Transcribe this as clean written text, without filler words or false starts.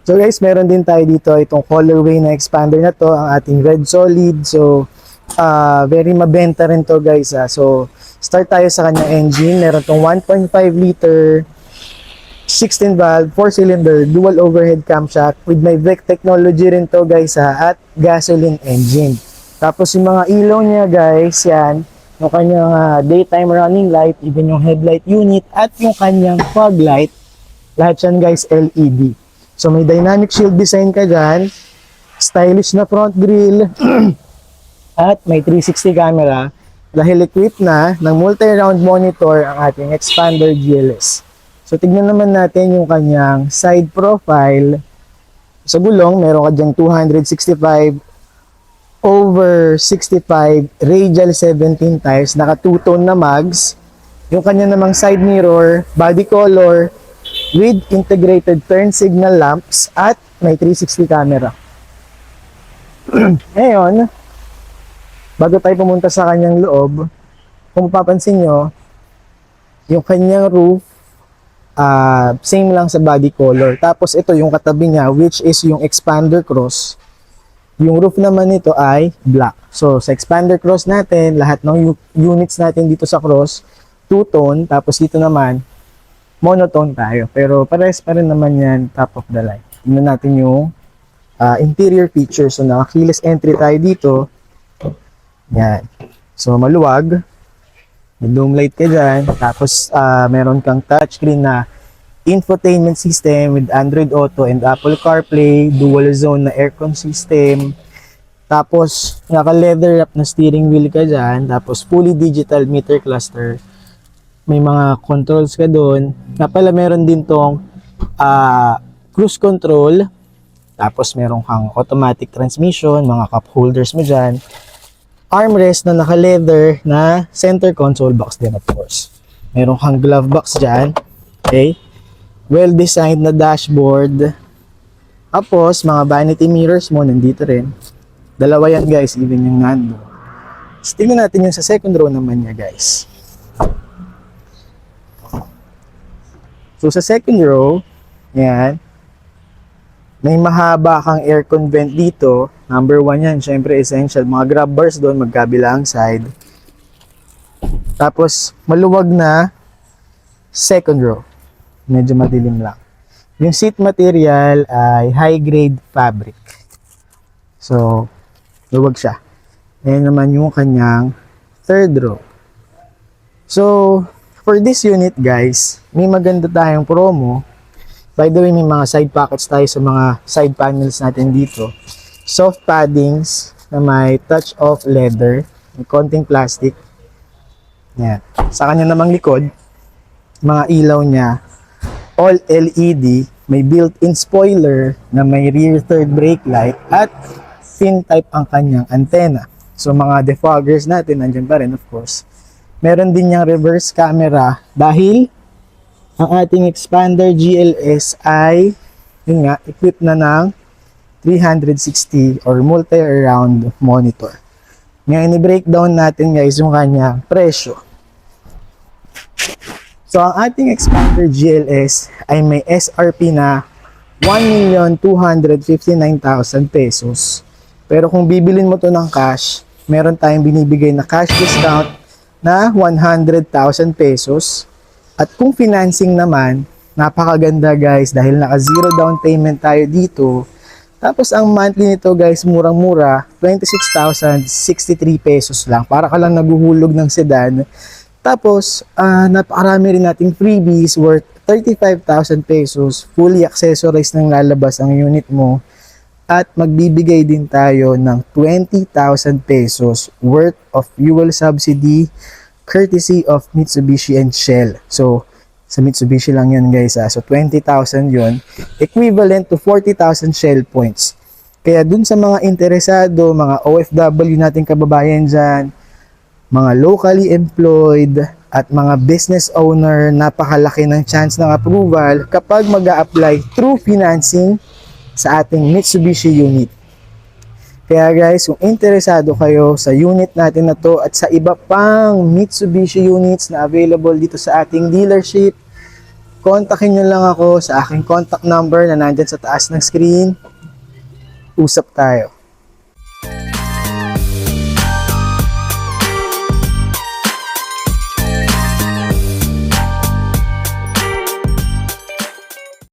So guys, meron din tayo dito itong colorway na expander na to, ang ating red solid. So, very mabenta rin to guys. So, start tayo sa kanyang engine. Meron tong 1.5 liter, 16 valve, 4 cylinder, dual overhead camshaft with may VEC technology rin to guys at gasoline engine. Tapos yung mga ilaw niya guys, yan, yung kanyang daytime running light, even yung headlight unit at yung kanyang fog light, lahat yan guys LED. So may dynamic shield design ka dyan, stylish na front grille, at may 360 camera dahil equipped na ng multi-round monitor ang ating Expander GLS. So tignan naman natin yung kanyang side profile. Sa gulong, meron ka dyan 265 over 65 radial 17 tires, naka two-tone na mags. Yung kanya namang side mirror, body color, with integrated turn signal lamps at may 360 camera. Ngayon, bago tayo pumunta sa kanyang loob, kung mapapansin nyo, yung kanyang roof, same lang sa body color. Tapos ito yung katabi niya, which is yung Expander Cross. Yung roof naman nito ay black. So sa Expander Cross natin, lahat ng units natin dito sa Cross, two-tone. Tapos dito naman, monotone tayo. Pero pares pa rin naman yan, top of the line. Tingnan natin yung interior features. So naka-keyless entry tayo dito. Yan. So maluwag. May dome light ka dyan. Tapos meron kang touchscreen na infotainment system with Android Auto and Apple CarPlay, dual zone na aircon system. Tapos naka-leather wrap na steering wheel ka dyan. Tapos fully digital meter cluster. May mga controls ka doon. Na pala meron din tong cruise control. Tapos meron kang automatic transmission, mga cup holders mo dyan. Armrest na naka-leather na center console box din of course. Meron kang glove box dyan. Okay. Well-designed na dashboard. Tapos mga vanity mirrors mo nandito rin. Dalawa yan guys, even yung nando. So, tingnan natin yung sa second row naman niya guys. So sa second row, yan, may mahaba kang aircon vent dito. Number 1 yan, syempre essential. Mga grab bars doon, magkabilang side. Tapos maluwag na second row. Medyo madilim lang. Yung seat material ay high grade fabric. So, luwag siya. Ayan naman yung kanyang third row. So, for this unit guys, may maganda tayong promo. By the way, may mga side pockets tayo sa mga side panels natin dito. Soft paddings na may touch of leather, may konting plastic. Yan. Sa kanya namang likod, mga ilaw niya, all LED, may built-in spoiler na may rear third brake light at fin type ang kanyang antenna. So mga defoggers natin, nandiyan pa rin of course. Meron din niyang reverse camera dahil ang ating Expander GLS ay yun nga, equipped na ng 360 or multi-round monitor. Ngayon, i-breakdown natin guys yung kanyang presyo. So, ang ating Expander GLS ay may SRP na 1,259,000 pesos. Pero kung bibilin mo to ng cash, meron tayong binibigay na cash discount na 100,000 pesos. At kung financing naman, napakaganda guys dahil naka zero down payment tayo dito. Tapos ang monthly nito guys, murang-mura, 26,063 pesos lang. Para ka lang naguhulog ng sedan. Tapos, napakarami rin nating freebies worth 35,000 pesos. Fully accessorized nang lalabas ang unit mo. At magbibigay din tayo ng 20,000 pesos worth of fuel subsidy courtesy of Mitsubishi and Shell. So, sa Mitsubishi lang yun guys. So, 20,000 yun. Equivalent to 40,000 Shell points. Kaya dun sa mga interesado, mga OFW nating kababayan dyan, mga locally employed, at mga business owner, napakalaki ng chance ng approval kapag mag-a-apply through financing sa ating Mitsubishi unit. Kaya guys, kung interesado kayo sa unit natin na to at sa iba pang Mitsubishi units na available dito sa ating dealership, kontakin nyo lang ako sa aking contact number na nandyan sa taas ng screen. Usap tayo.